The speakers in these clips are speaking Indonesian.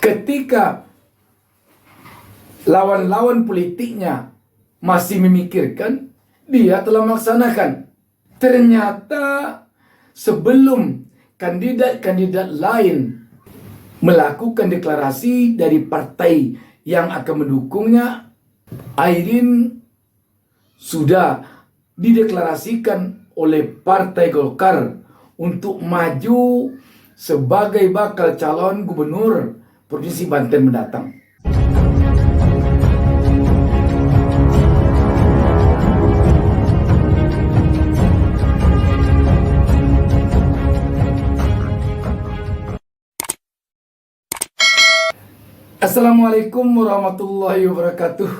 Ketika lawan-lawan politiknya masih memikirkan, dia telah melaksanakan. Ternyata sebelum kandidat-kandidat lain melakukan deklarasi dari partai yang akan mendukungnya, Airin sudah dideklarasikan oleh Partai Golkar untuk maju sebagai bakal calon gubernur Provinsi Banten mendatang. Assalamualaikum warahmatullahi wabarakatuh.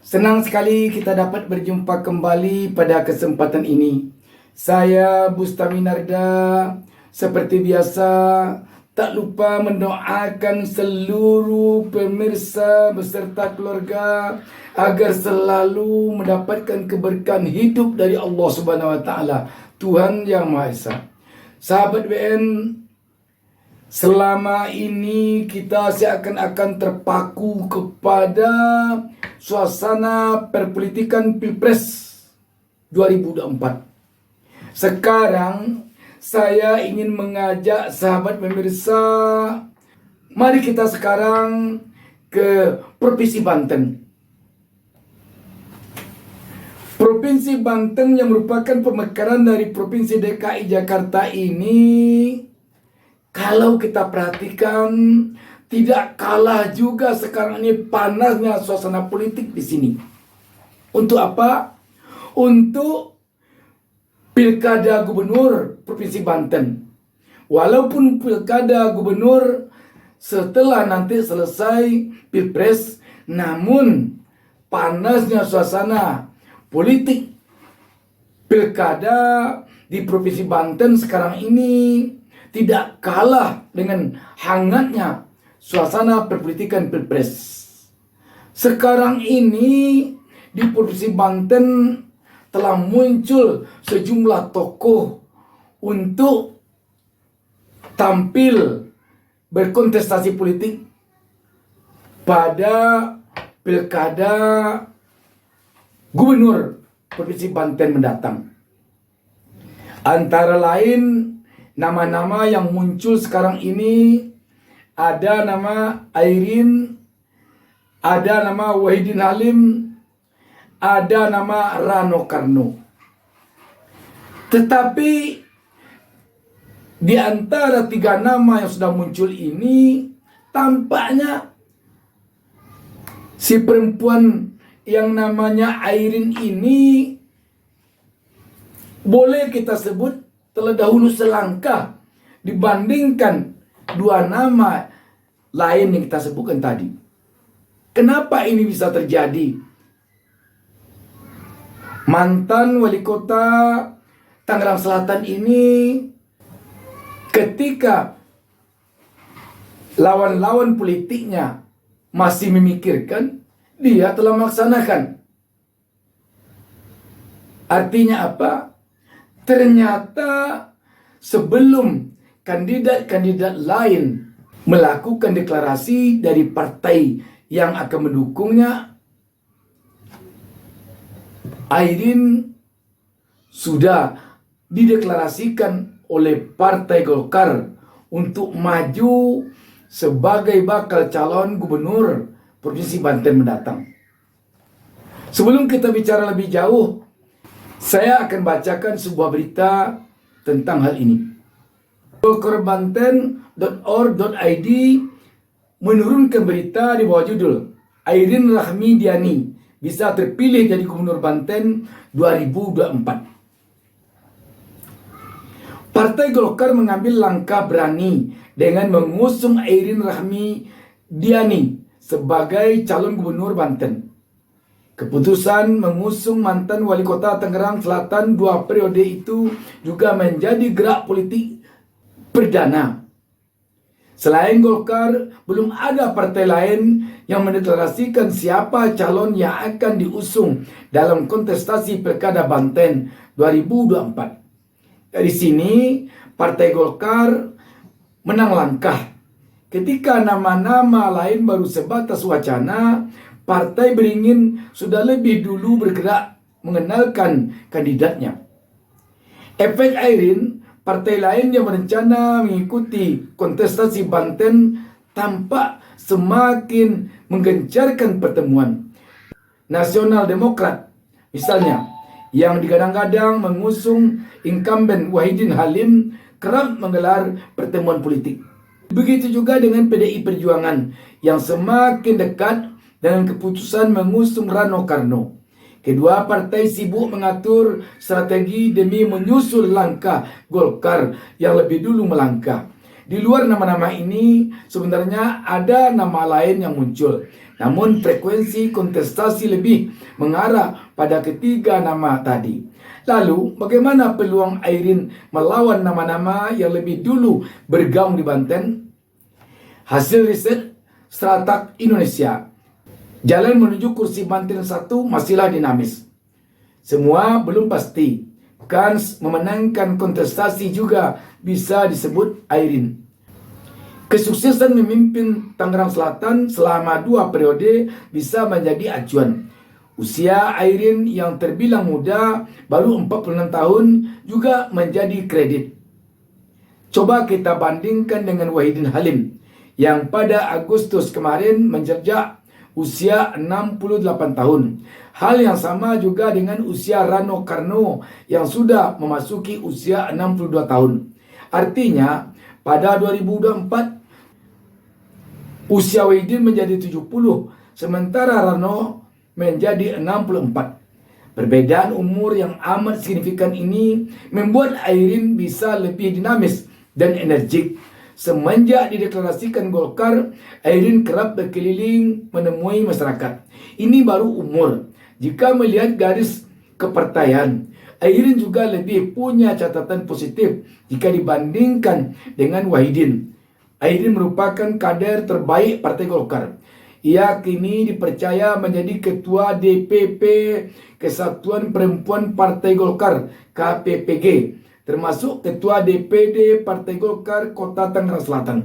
Senang sekali kita dapat berjumpa kembali pada kesempatan ini. Saya Bustami Narda, seperti biasa tak lupa mendoakan seluruh pemirsa beserta keluarga agar selalu mendapatkan keberkahan hidup dari Allah Subhanahu wa taala, Tuhan Yang Maha Esa. Sahabat BN, selama ini kita seakan-akan terpaku kepada suasana perpolitikan Pilpres 2024. Sekarang saya ingin mengajak sahabat pemirsa, mari kita sekarang ke Provinsi Banten. Provinsi Banten yang merupakan pemekaran dari Provinsi DKI Jakarta ini, kalau kita perhatikan, tidak kalah juga sekarang ini panasnya suasana politik di sini. Untuk apa? Untuk Pilkada Gubernur Provinsi Banten. Walaupun Pilkada Gubernur setelah nanti selesai Pilpres, namun panasnya suasana politik Pilkada di Provinsi Banten sekarang ini tidak kalah dengan hangatnya suasana perpolitikan Pilpres. Sekarang ini di Provinsi Banten telah muncul sejumlah tokoh untuk tampil berkontestasi politik pada Pilkada Gubernur Provinsi Banten mendatang. Antara lain nama-nama yang muncul sekarang ini, ada nama Airin, ada nama Wahidin Halim, ada nama Rano Karno. Tetapi di antara tiga nama yang sudah muncul ini, tampaknya si perempuan yang namanya Airin ini boleh kita sebut telah dahulu selangkah dibandingkan dua nama lain yang kita sebutkan tadi. Kenapa ini bisa terjadi? Mantan wali kota Tangerang Selatan ini, ketika lawan-lawan politiknya masih memikirkan, dia telah melaksanakan. Artinya apa? Ternyata sebelum kandidat-kandidat lain melakukan deklarasi dari partai yang akan mendukungnya, Airin sudah dideklarasikan oleh Partai Golkar untuk maju sebagai bakal calon gubernur Provinsi Banten mendatang. Sebelum kita bicara lebih jauh, saya akan bacakan sebuah berita tentang hal ini. golkarbanten.org.id menurunkan berita di bawah judul Airin Rahmidiani bisa terpilih jadi Gubernur Banten 2024. Partai Golkar mengambil langkah berani dengan mengusung Airin Rahmidiani sebagai calon Gubernur Banten. Keputusan mengusung mantan wali kota Tangerang Selatan 2 periode itu juga menjadi gerak politik perdana. Selain Golkar, belum ada partai lain yang mendeklarasikan siapa calon yang akan diusung dalam kontestasi Pilkada Banten 2024. Dari sini, Partai Golkar menang langkah ketika nama-nama lain baru sebatas wacana, partai beringin sudah lebih dulu bergerak mengenalkan kandidatnya. Efek Airin, partai lain yang berencana mengikuti kontestasi Banten tampak semakin menggencarkan pertemuan. Nasional Demokrat, misalnya, yang digadang-gadang mengusung incumbent Wahidin Halim kerap menggelar pertemuan politik. Begitu juga dengan PDI Perjuangan yang semakin dekat dengan keputusan mengusung Rano Karno. Kedua partai sibuk mengatur strategi demi menyusul langkah Golkar yang lebih dulu melangkah. Di luar nama-nama ini, sebenarnya ada nama lain yang muncul. Namun frekuensi kontestasi lebih mengarah pada ketiga nama tadi. Lalu, bagaimana peluang Airin melawan nama-nama yang lebih dulu bergaung di Banten? Hasil riset Stratak Indonesia, jalan menuju kursi Banten 1 masihlah dinamis. Semua belum pasti. Kans memenangkan kontestasi juga bisa disebut Airin. Kesuksesan memimpin Tangerang Selatan selama 2 periode bisa menjadi acuan. Usia Airin yang terbilang muda, baru 46 tahun, juga menjadi kredit. Coba kita bandingkan dengan Wahidin Halim, yang pada Agustus kemarin menjejak usia 68 tahun. Hal yang sama juga dengan usia Rano Karno yang sudah memasuki usia 62 tahun. Artinya, pada 2024, usia Wahidin menjadi 70, sementara Rano menjadi 64. Perbedaan umur yang amat signifikan ini membuat Airin bisa lebih dinamis dan energik. Semenjak dideklarasikan Golkar, Airin kerap berkeliling menemui masyarakat. Ini baru umur. Jika melihat garis kepartaian, Airin juga lebih punya catatan positif jika dibandingkan dengan Wahidin. Airin merupakan kader terbaik Partai Golkar. Ia kini dipercaya menjadi Ketua DPP Kesatuan Perempuan Partai Golkar KPPG, termasuk Ketua DPD Partai Golkar Kota Tangerang Selatan.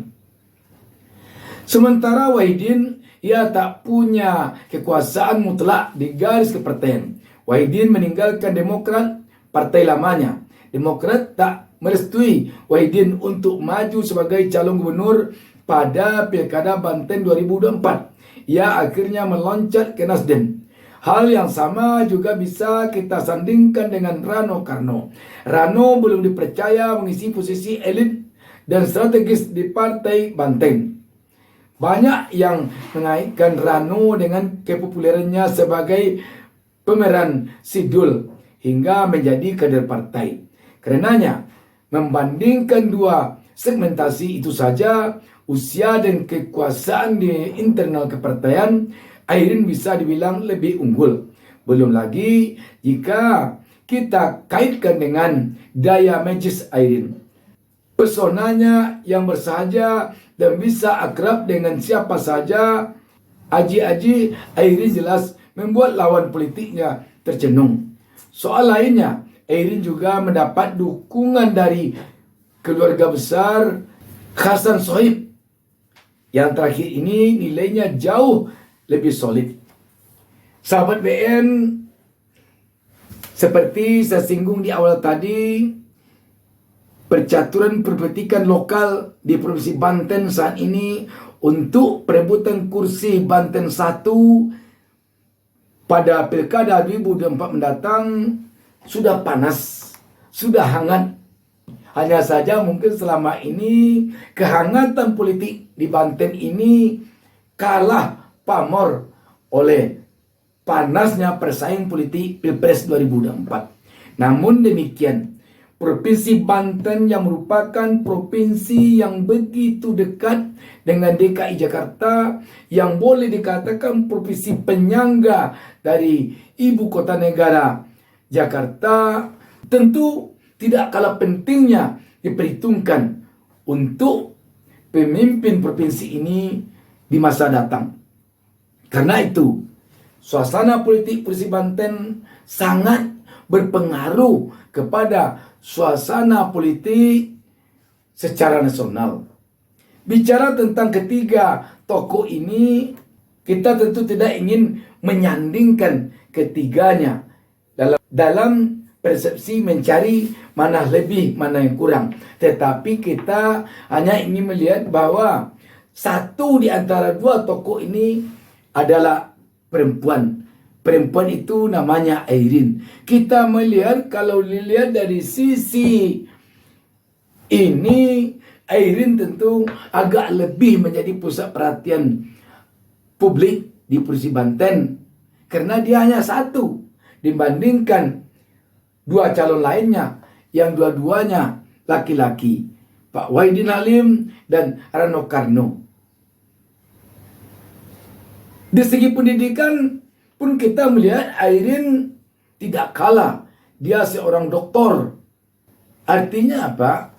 Sementara Wahidin, ia tak punya kekuasaan mutlak di garis kepartaian. Wahidin meninggalkan Demokrat, partai lamanya. Demokrat tak merestui Wahidin untuk maju sebagai calon gubernur pada Pilkada Banten 2024. Ia akhirnya meloncat ke Nasdem. Hal yang sama juga bisa kita sandingkan dengan Rano Karno. Rano belum dipercaya mengisi posisi elit dan strategis di Partai Banten. Banyak yang mengaitkan Rano dengan kepopulerannya sebagai pemeran sidul hingga menjadi kader partai. Karenanya, membandingkan dua segmentasi itu saja, usia dan kekuasaan di internal kepartaian, Airin bisa dibilang lebih unggul. Belum lagi jika kita kaitkan dengan daya magis Airin. Pesonanya yang bersahaja dan bisa akrab dengan siapa saja, aji-aji Airin jelas membuat lawan politiknya tercenung. Soal lainnya, Airin juga mendapat dukungan dari keluarga besar Hasan Sohib. Yang terakhir ini nilainya jauh lebih solid. Sahabat BN, seperti saya singgung di awal tadi, percaturan perpolitikan lokal di Provinsi Banten saat ini untuk perebutan kursi Banten 1 pada Pilkada 2024 mendatang sudah panas, sudah hangat. Hanya saja mungkin selama ini kehangatan politik di Banten ini kalah pamor oleh panasnya persaing politik Pilpres 2024. Namun demikian, Provinsi Banten yang merupakan provinsi yang begitu dekat dengan DKI Jakarta, yang boleh dikatakan provinsi penyangga dari ibu kota negara Jakarta, tentu tidak kalah pentingnya diperhitungkan untuk pemimpin provinsi ini di masa datang. Karena itu, suasana politik Provinsi Banten sangat berpengaruh kepada suasana politik secara nasional. Bicara tentang ketiga tokoh ini, kita tentu tidak ingin menyandingkan ketiganya dalam persepsi mencari mana lebih, mana yang kurang. Tetapi kita hanya ingin melihat bahwa satu di antara dua tokoh ini adalah perempuan. Perempuan itu namanya Airin. Kita melihat, kalau dilihat dari sisi ini, Airin tentu agak lebih menjadi pusat perhatian publik di Provinsi Banten. Karena dia hanya satu dibandingkan dua calon lainnya yang dua-duanya laki-laki, Pak Wahidin Halim dan Rano Karno. Di segi pendidikan pun kita melihat Airin tidak kalah. Dia seorang doktor. Artinya apa?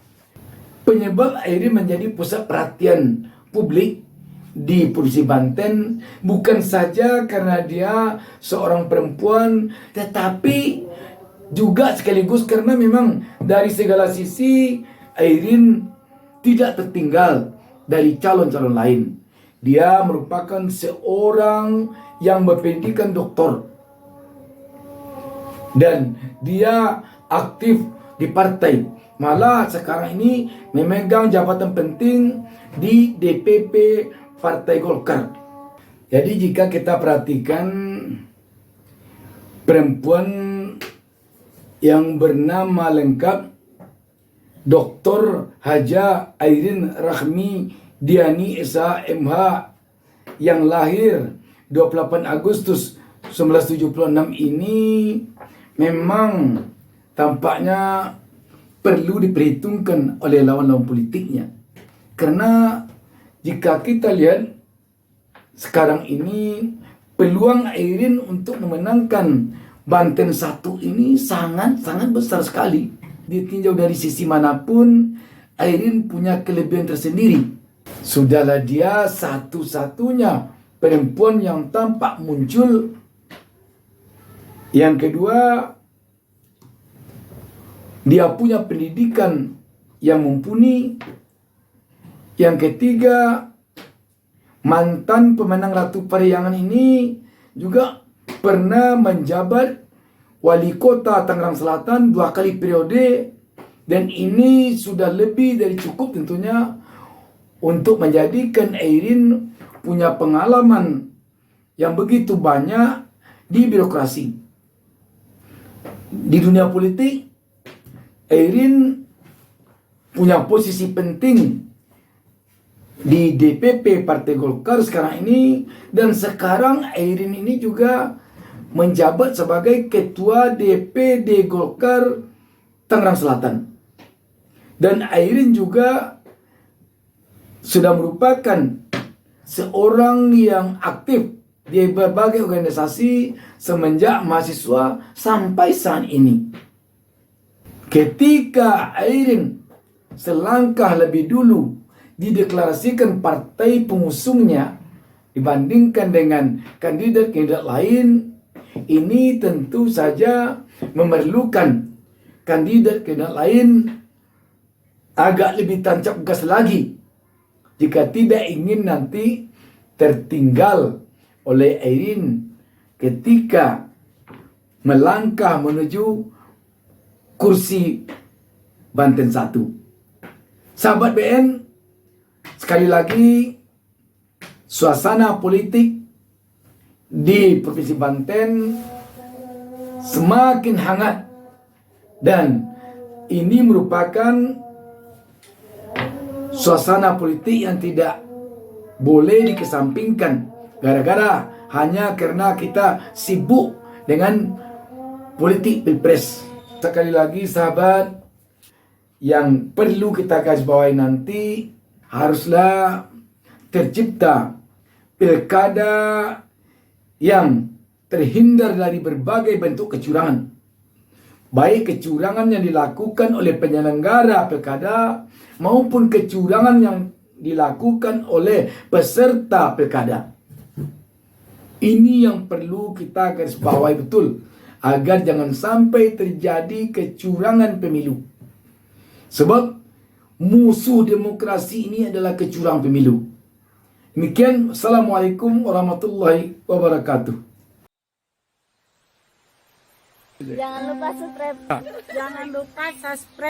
Penyebab Airin menjadi pusat perhatian publik di Provinsi Banten bukan saja karena dia seorang perempuan, tetapi juga sekaligus karena memang dari segala sisi Airin tidak tertinggal dari calon-calon lain. Dia merupakan seorang yang berpendidikan doktor. Dan dia aktif di partai. Malah sekarang ini memegang jabatan penting di DPP Partai Golkar. Jadi jika kita perhatikan perempuan yang bernama lengkap Dr. Haja Airin Rahmi Diani Esa MH yang lahir 28 Agustus 1976 ini memang tampaknya perlu diperhitungkan oleh lawan-lawan politiknya. Karena jika kita lihat sekarang ini peluang Airin untuk memenangkan Banten 1 ini sangat-sangat besar sekali. Ditinjau dari sisi manapun, Airin punya kelebihan tersendiri. Sudahlah dia satu-satunya perempuan yang tampak muncul. Yang kedua, dia punya pendidikan yang mumpuni. Yang ketiga, mantan pemenang Ratu Parahyangan ini juga pernah menjabat wali kota Tangerang Selatan 2 kali periode. Dan ini sudah lebih dari cukup tentunya untuk menjadikan Airin punya pengalaman yang begitu banyak di birokrasi. Di dunia politik, Airin punya posisi penting di DPP Partai Golkar sekarang ini. Dan sekarang Airin ini juga menjabat sebagai Ketua DPD Golkar Tangerang Selatan. Dan Airin juga sudah merupakan seorang yang aktif di berbagai organisasi semenjak mahasiswa sampai saat ini. Ketika Airin selangkah lebih dulu dideklarasikan partai pengusungnya dibandingkan dengan kandidat-kandidat lain, ini tentu saja memerlukan kandidat-kandidat lain agak lebih tancap gas lagi jika tidak ingin nanti tertinggal oleh Airin ketika melangkah menuju kursi Banten 1. Sahabat BN, sekali lagi suasana politik di Provinsi Banten semakin hangat dan ini merupakan suasana politik yang tidak boleh dikesampingkan gara-gara hanya karena kita sibuk dengan politik pilpres. Sekali lagi sahabat, yang perlu kita garis bawahi nanti haruslah tercipta pilkada yang terhindar dari berbagai bentuk kecurangan. Baik kecurangan yang dilakukan oleh penyelenggara pilkada maupun kecurangan yang dilakukan oleh peserta pilkada. Ini yang perlu kita garis bawahi betul agar jangan sampai terjadi kecurangan pemilu. Sebab musuh demokrasi ini adalah kecurang pemilu. Demikian, Assalamualaikum warahmatullahi wabarakatuh. Jangan lupa subscribe. Jangan lupa subscribe.